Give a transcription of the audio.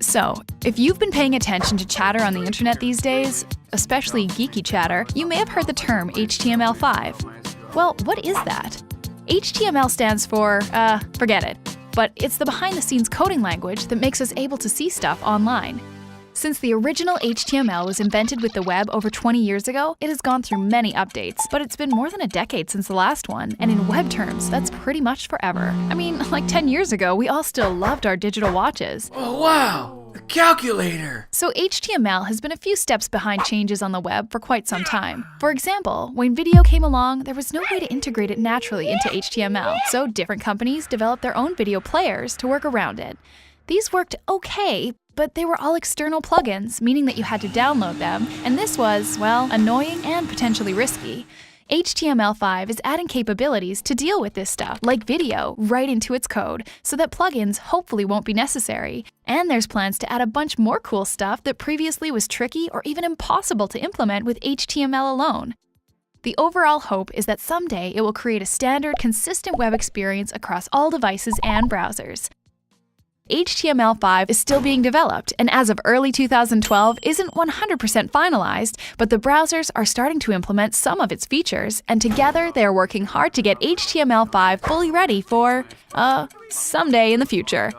So, if you've been paying attention to chatter on the internet these days, especially geeky chatter, you may have heard the term HTML5. Well, what is that? HTML stands for, forget it. But it's the behind-the-scenes coding language that makes us able to see stuff online. Since the original HTML was invented with the web over 20 years ago, it has gone through many updates, but it's been more than a decade since the last one, and in web terms, that's pretty much forever. I mean, like 10 years ago, we all still loved our digital watches. Oh wow, a calculator! So HTML has been a few steps behind changes on the web for quite some time. For example, when video came along, there was no way to integrate it naturally into HTML, so different companies developed their own video players to work around it. These worked okay, but they were all external plugins, meaning that you had to download them, and this was, well, annoying and potentially risky. HTML5 is adding capabilities to deal with this stuff, like video, right into its code, so that plugins hopefully won't be necessary. And there's plans to add a bunch more cool stuff that previously was tricky or even impossible to implement with HTML alone. The overall hope is that someday it will create a standard, consistent web experience across all devices and browsers. HTML5 is still being developed, and as of early 2012 isn't 100% finalized, but the browsers are starting to implement some of its features, and together they are working hard to get HTML5 fully ready for, someday in the future.